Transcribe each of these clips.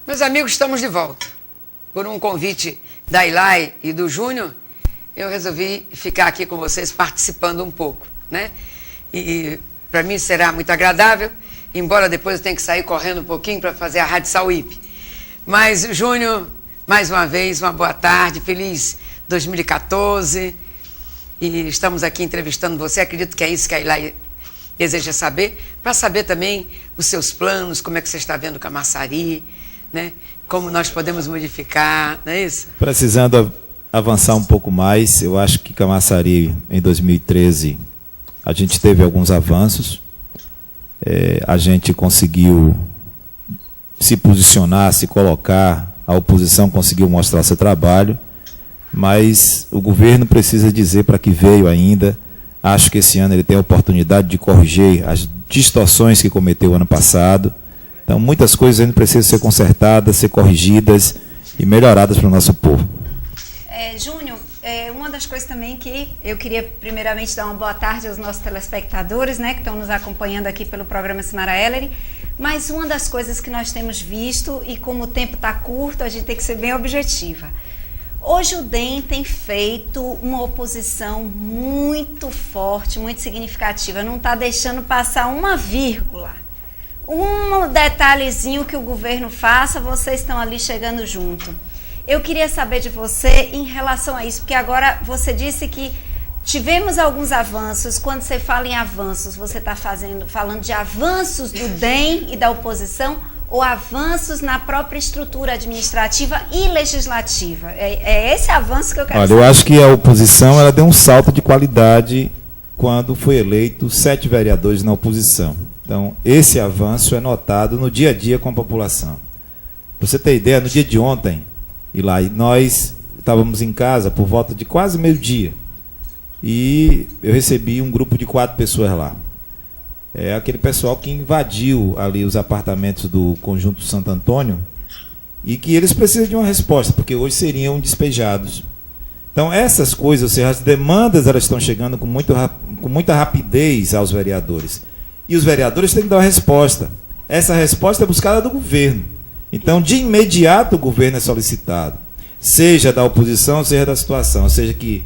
Meus amigos, estamos de volta. Por um convite da Ilai e do Júnior, eu resolvi ficar aqui com vocês participando um pouco, né? E para mim será muito agradável, embora depois eu tenha que sair correndo um pouquinho para fazer a Rádio Sauípe. Mas, Júnior, mais uma vez, uma boa tarde, feliz 2014. E estamos aqui entrevistando você, acredito que é isso que a Ilai deseja saber, para saber também os seus planos, como é que você está vendo Camaçari, né? Como nós podemos modificar, não é isso? Precisando avançar um pouco mais, eu acho que Camaçari, em 2013, a gente teve alguns avanços, a gente conseguiu se posicionar, se colocar, a oposição conseguiu mostrar seu trabalho, mas o governo precisa dizer para que veio ainda. Acho que esse ano ele tem a oportunidade de corrigir as distorções que cometeu ano passado. Então, muitas coisas ainda precisam ser consertadas, ser corrigidas e melhoradas para o nosso povo. Júnior, uma das coisas também que eu queria primeiramente dar uma boa tarde aos nossos telespectadores, né, que estão nos acompanhando aqui pelo programa Simara Ellery, mas uma das coisas que nós temos visto, e como o tempo está curto, a gente tem que ser bem objetiva. Hoje o DEM tem feito uma oposição muito forte, muito significativa, não está deixando passar uma vírgula. Um detalhezinho que o governo faça, vocês estão ali chegando junto. Eu queria saber de você em relação a isso, porque agora você disse que tivemos alguns avanços. Quando você fala em avanços, você está falando de avanços do DEM e da oposição ou avanços na própria estrutura administrativa e legislativa? É esse avanço que eu quero saber. Olha, eu acho que a oposição ela deu um salto de qualidade quando foi eleito 7 vereadores na oposição. Então, esse avanço é notado no dia a dia com a população. Para você ter ideia, no dia de ontem, nós estávamos em casa por volta de quase meio-dia. E eu recebi um grupo de 4 pessoas lá. É aquele pessoal que invadiu ali os apartamentos do Conjunto Santo Antônio e que eles precisam de uma resposta, porque hoje seriam despejados. Então, essas coisas, ou seja, as demandas elas estão chegando com muita rapidez aos vereadores. E os vereadores têm que dar uma resposta. Essa resposta é buscada do governo. Então, de imediato, o governo é solicitado, seja da oposição, seja da situação. Ou seja, que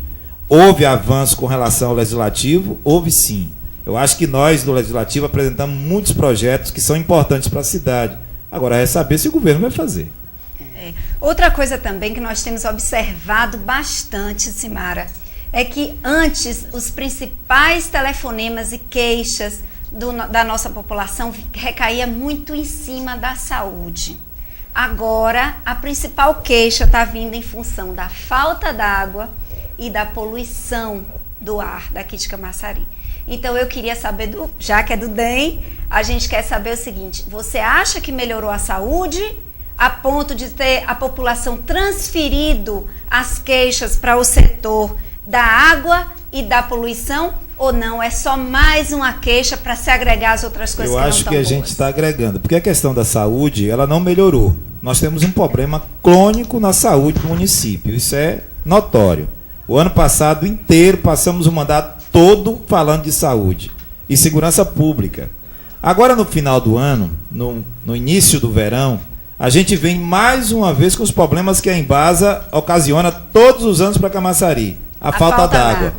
houve avanço com relação ao legislativo, houve sim. Eu acho que nós, do legislativo, apresentamos muitos projetos que são importantes para a cidade. Agora, é saber se o governo vai fazer. Outra coisa também que nós temos observado bastante, Simara, é que antes os principais telefonemas e queixas da nossa população recaía muito em cima da saúde. Agora, a principal queixa está vindo em função da falta d'água e da poluição do ar daqui de Camaçari. Então, eu queria saber, já que é do DEM, a gente quer saber o seguinte: você acha que melhorou a saúde a ponto de ter a população transferido as queixas para o setor da água e da poluição? Ou não, é só mais uma queixa para se agregar às outras coisas que não estão boas? Eu acho que a gente está agregando, porque a questão da saúde, ela não melhorou. Nós temos um problema crônico na saúde do município, isso é notório. O ano passado inteiro passamos o mandato todo falando de saúde e segurança pública. Agora, no final do ano, no início do verão, a gente vem mais uma vez com os problemas que a Embasa ocasiona todos os anos para Camaçari. A falta d'água.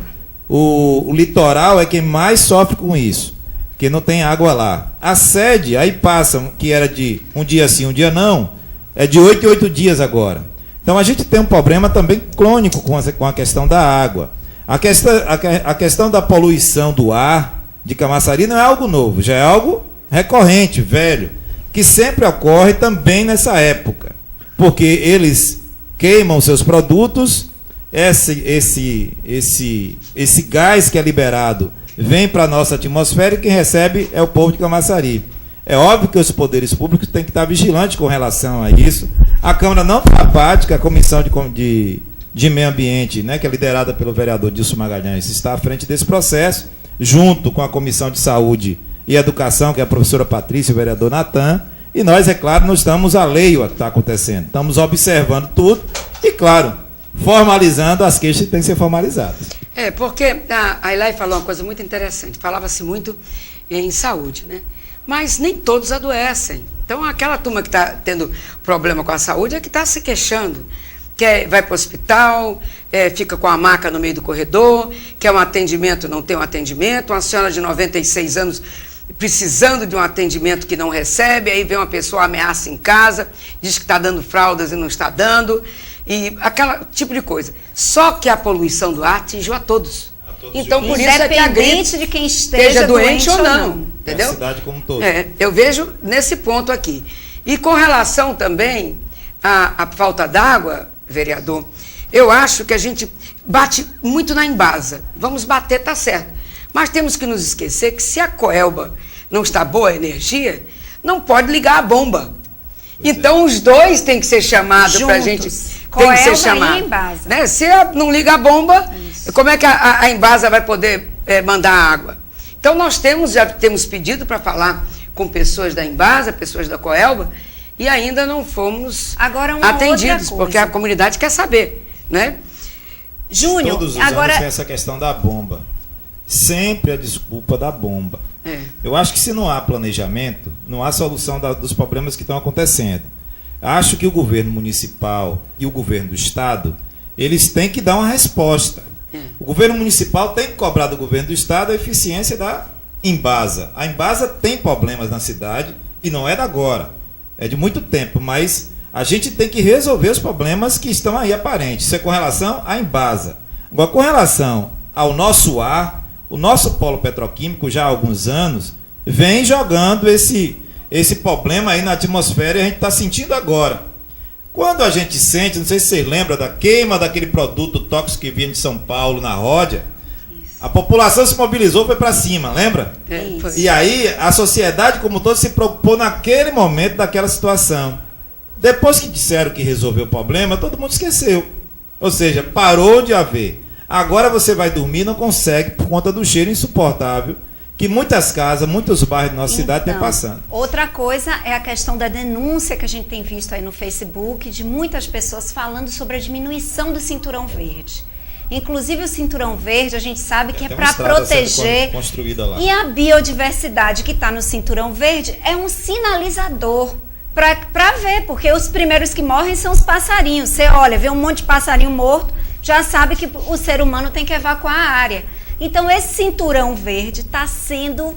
O litoral é quem mais sofre com isso, porque não tem água lá. A sede, aí passa, que era de um dia sim, um dia não, é de 8 em 8 dias agora. Então a gente tem um problema também crônico com a questão da água. A questão da poluição do ar de Camaçari não é algo novo, já é algo recorrente, velho, que sempre ocorre também nessa época, porque eles queimam seus produtos. Esse gás que é liberado vem para a nossa atmosfera e quem recebe é o povo de Camaçari. É óbvio que os poderes públicos têm que estar vigilantes com relação a isso. A Câmara não está apática, a Comissão de Meio Ambiente, né, que é liderada pelo vereador Dilson Magalhães, está à frente desse processo, junto com a Comissão de Saúde e Educação, que é a professora Patrícia e o vereador Natan, e nós, é claro, não estamos alheio ao que está acontecendo. Estamos observando tudo e, claro, formalizando as queixas que têm que ser formalizadas. Porque a Ilai falou uma coisa muito interessante, falava-se muito em saúde, né? mas nem todos adoecem. Então, aquela turma que está tendo problema com a saúde é que está se queixando. Vai para o hospital, fica com a maca no meio do corredor, quer um atendimento, não tem um atendimento, uma senhora de 96 anos precisando de um atendimento que não recebe, aí vem uma pessoa, ameaça em casa, diz que está dando fraldas e não está dando, e aquele tipo de coisa. Só que a poluição do ar atingiu a todos. Então, por isso é que a gripe, de quem esteja doente ou não. Entendeu? A cidade como um todo. Eu vejo nesse ponto aqui. E com relação também à falta d'água, vereador, eu acho que a gente bate muito na Embasa. Vamos bater, tá certo. Mas temos que nos esquecer que se a Coelba não está boa a energia, não pode ligar a bomba. Então os dois têm que ser chamados para a gente. Tem que ser chamado. E Embasa. Né? Se não liga a bomba, como é que a Embasa vai poder mandar água? Então nós já temos pedido para falar com pessoas da Embasa, pessoas da Coelba, e ainda não fomos atendidos, porque a comunidade quer saber, né? Júnior, todos os anos tem essa questão da bomba. Sempre a desculpa da bomba. Eu acho que se não há planejamento, não há solução dos problemas que estão acontecendo. Acho que o governo municipal e o governo do estado, eles têm que dar uma resposta. O governo municipal tem que cobrar do governo do estado a eficiência da Embasa. A Embasa tem problemas na cidade e não é da agora. É de muito tempo, mas a gente tem que resolver os problemas que estão aí aparentes. Isso é com relação à Embasa. Agora, com relação ao nosso ar, o nosso polo petroquímico, já há alguns anos, vem jogando esse problema aí na atmosfera e a gente está sentindo agora. Quando a gente sente, não sei se vocês lembram da queima daquele produto tóxico que vinha de São Paulo, na Ródia, a população se mobilizou, foi para cima, lembra? E aí a sociedade como todo se preocupou naquele momento daquela situação. Depois que disseram que resolveu o problema, todo mundo esqueceu. Ou seja, parou de haver. Agora você vai dormir e não consegue por conta do cheiro insuportável que muitas casas, muitos bairros da nossa cidade têm passando. Outra coisa é a questão da denúncia que a gente tem visto aí no Facebook de muitas pessoas falando sobre a diminuição do cinturão verde. Inclusive o cinturão verde, a gente sabe que é para proteger. E a biodiversidade que está no cinturão verde é um sinalizador para ver, porque os primeiros que morrem são os passarinhos. Você olha, vê um monte de passarinho morto, já sabe que o ser humano tem que evacuar a área. Então esse cinturão verde está sendo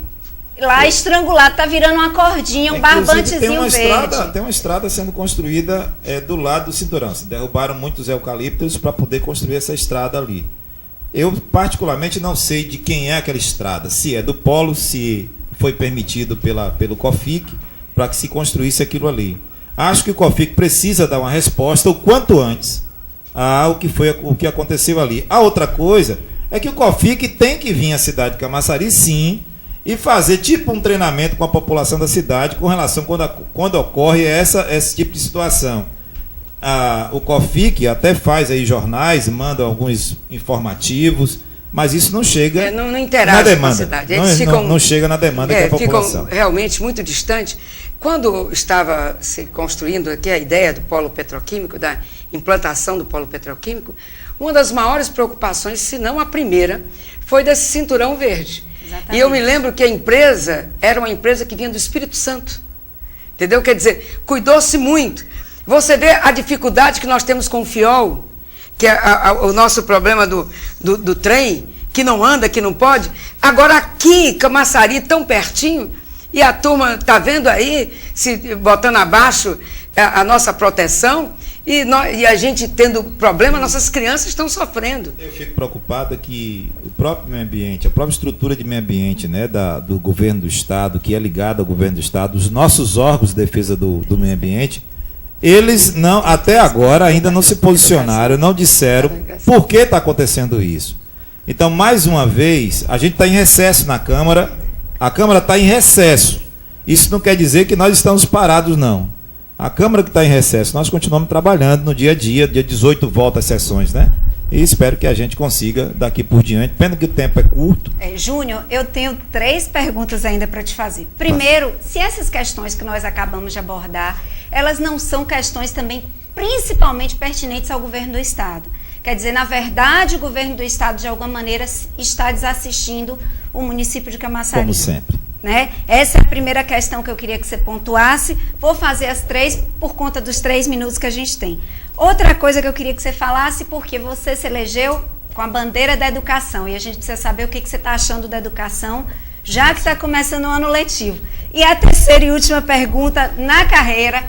lá estrangulado, está virando uma cordinha, um barbantezinho verde. Tem uma estrada sendo construída do lado do cinturão. Se derrubaram muitos eucaliptos para poder construir essa estrada ali. Eu particularmente não sei de quem é aquela estrada, se é do Polo, se foi permitido pelo COFIC para que se construísse aquilo ali. Acho que o COFIC precisa dar uma resposta o quanto antes ao que aconteceu ali. A outra coisa é que o COFIC tem que vir à cidade de Camaçari, sim, e fazer tipo um treinamento com a população da cidade com relação quando ocorre esse tipo de situação. O COFIC até faz aí jornais, manda alguns informativos, mas isso não chega não interage na demanda. Com a cidade. Eles não chega na demanda que a população. Ficam realmente muito distantes. Quando estava se construindo aqui a ideia do polo petroquímico, da implantação do polo petroquímico, uma das maiores preocupações, se não a primeira, foi desse cinturão verde. Exatamente. E eu me lembro que a empresa era uma empresa que vinha do Espírito Santo. Entendeu? Quer dizer, cuidou-se muito. Você vê a dificuldade que nós temos com o FIOL, que é o nosso problema do trem, que não anda, que não pode. Agora aqui, Camaçari, tão pertinho, e a turma está vendo aí, se botando abaixo a nossa proteção, e a gente tendo problema, nossas crianças estão sofrendo. Eu fico preocupado que o próprio meio ambiente, a própria estrutura de meio ambiente, né, do governo do estado, que é ligada ao governo do estado, os nossos órgãos de defesa do meio ambiente, eles não, até agora ainda não se posicionaram, não disseram por que está acontecendo isso. Então, mais uma vez, a gente está em recesso na Câmara, a Câmara está em recesso. Isso não quer dizer que nós estamos parados, não. A Câmara que está em recesso, nós continuamos trabalhando no dia a dia 18 volta às sessões, né? E espero que a gente consiga daqui por diante. Pena que o tempo é curto. Júnior, eu tenho 3 perguntas ainda para te fazer. Primeiro, se essas questões que nós acabamos de abordar, elas não são questões também principalmente pertinentes ao governo do estado. Quer dizer, na verdade, o governo do estado, de alguma maneira, está desassistindo o município de Camaçari. Como sempre. né? Essa é a primeira questão que eu queria que você pontuasse. Vou fazer as 3 por conta dos 3 minutos que a gente tem. Outra coisa que eu queria que você falasse, porque você se elegeu com a bandeira da educação, e a gente precisa saber o que você está achando da educação, já que está começando o ano letivo. E a terceira e última pergunta, na carreira,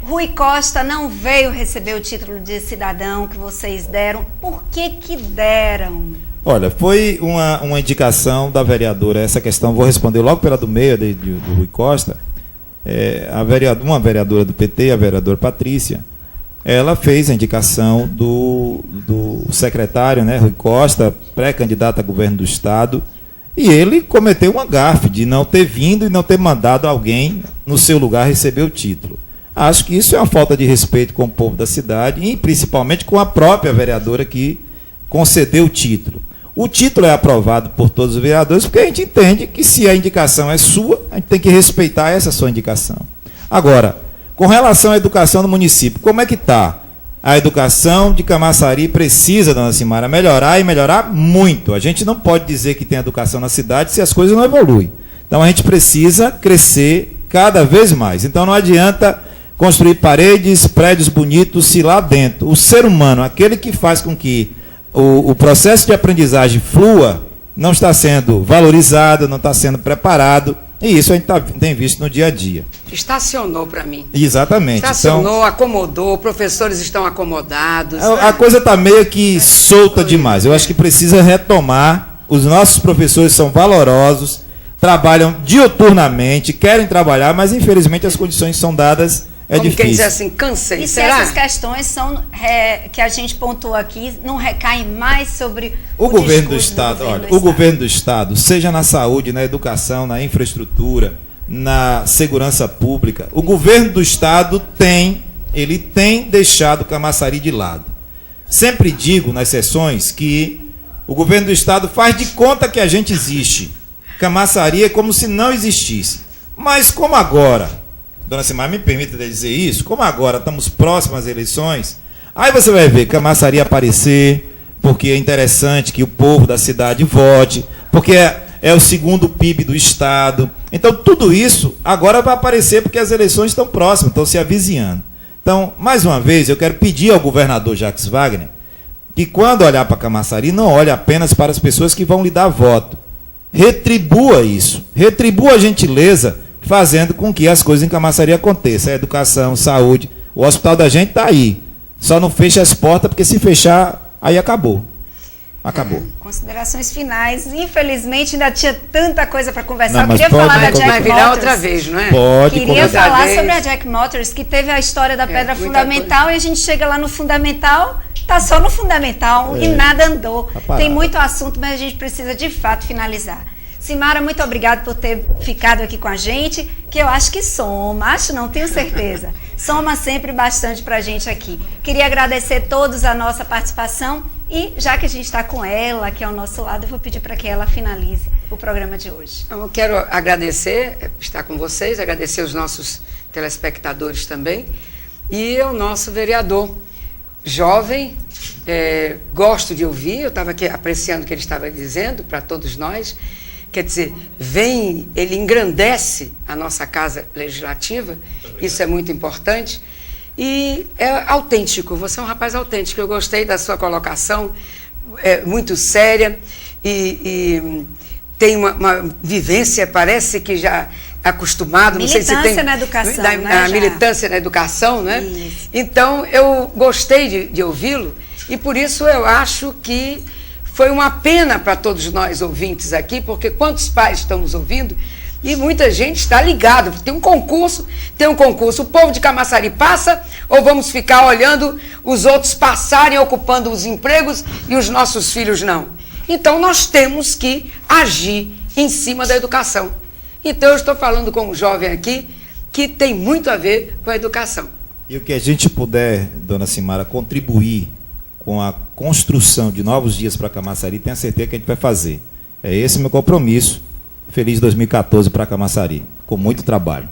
Rui Costa não veio receber o título de cidadão que vocês deram. Por que deram? Olha, foi uma indicação da vereadora, essa questão, vou responder logo pela do meio, do Rui Costa. Uma vereadora do PT, a vereadora Patrícia, ela fez a indicação do secretário, né, Rui Costa, pré-candidato a governo do Estado, e ele cometeu uma gafe de não ter vindo e não ter mandado alguém no seu lugar receber o título. Acho que isso é uma falta de respeito com o povo da cidade e principalmente com a própria vereadora que concedeu o título. O título é aprovado por todos os vereadores porque a gente entende que se a indicação é sua, a gente tem que respeitar essa sua indicação. Agora, com relação à educação do município, como é que está? A educação de Camaçari precisa, dona Cimara, melhorar e melhorar muito. A gente não pode dizer que tem educação na cidade se as coisas não evoluem. Então a gente precisa crescer cada vez mais. Então não adianta construir paredes, prédios bonitos se lá dentro o ser humano, aquele que faz com que o processo de aprendizagem flua, não está sendo valorizado, não está sendo preparado, e isso a gente tem visto no dia a dia. Estacionou para mim. Exatamente. Estacionou, então, acomodou, professores estão acomodados. A coisa está meio que solta demais. Eu acho que precisa retomar. Os nossos professores são valorosos, trabalham diuturnamente, querem trabalhar, mas infelizmente as condições são dadas. É difícil. Quem diz assim, cansei, e será? se essas questões são, que a gente pontuou aqui, não recaem mais sobre o governo do Estado? Olha, o governo do Estado, seja na saúde, na educação, na infraestrutura, na segurança pública, o governo do Estado tem deixado Camaçari de lado. Sempre digo nas sessões que o governo do Estado faz de conta que a gente existe. Camaçari é como se não existisse. Mas como agora... Dona Cimara, me permita dizer isso, como agora estamos próximos às eleições, aí você vai ver Camaçari aparecer, porque é interessante que o povo da cidade vote, porque é o segundo PIB do Estado. Então, tudo isso agora vai aparecer porque as eleições estão próximas, estão se avizinhando. Então, mais uma vez, eu quero pedir ao governador Jacques Wagner que, quando olhar para Camaçari, não olhe apenas para as pessoas que vão lhe dar voto. Retribua isso, retribua a gentileza, fazendo com que as coisas em Camaçari aconteçam. A educação, saúde, o hospital da gente está aí. Só não fecha as portas, porque se fechar, aí acabou. Acabou. Considerações finais. Infelizmente, ainda tinha tanta coisa para conversar. Não, eu queria falar da Jack vai virar Motors. outra vez, não é? Pode. Queria falar sobre a Jack Motors, que teve a história da pedra fundamental, e a gente chega lá no fundamental, tá só no fundamental e nada andou. Tem muito assunto, mas a gente precisa de fato finalizar. Cimara, muito obrigada por ter ficado aqui com a gente, que eu acho que soma, tenho certeza. Soma sempre bastante para a gente aqui. Queria agradecer a todos a nossa participação e, já que a gente está com ela, aqui ao nosso lado, eu vou pedir para que ela finalize o programa de hoje. Eu quero agradecer, estar com vocês, agradecer os nossos telespectadores também, e o nosso vereador jovem, gosto de ouvir, eu estava aqui apreciando o que ele estava dizendo para todos nós. Quer dizer, ele engrandece a nossa casa legislativa, isso é muito importante, e é autêntico, você é um rapaz autêntico, eu gostei da sua colocação, muito séria, e tem uma vivência, parece que já acostumado, não sei se tem... Militância na educação, né? A militância na educação, né? Isso. Então, eu gostei de ouvi-lo, e por isso eu acho que foi uma pena para todos nós ouvintes aqui, porque quantos pais estão nos ouvindo e muita gente está ligado. Tem um concurso, o povo de Camaçari passa ou vamos ficar olhando os outros passarem, ocupando os empregos e os nossos filhos não? Então nós temos que agir em cima da educação. Então eu estou falando com um jovem aqui que tem muito a ver com a educação. E o que a gente puder, dona Cimara, contribuir com a construção de novos dias para Camaçari, tenho a certeza que a gente vai fazer. É esse meu compromisso. Feliz 2014 para Camaçari, com muito trabalho.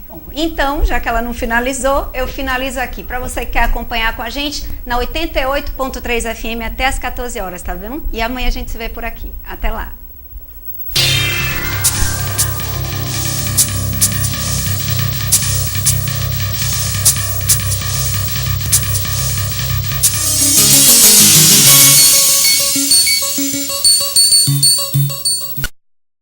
Bom, então, já que ela não finalizou, eu finalizo aqui. Para você que quer acompanhar com a gente, na 88.3 FM até as 14 horas, tá vendo? E amanhã a gente se vê por aqui. Até lá.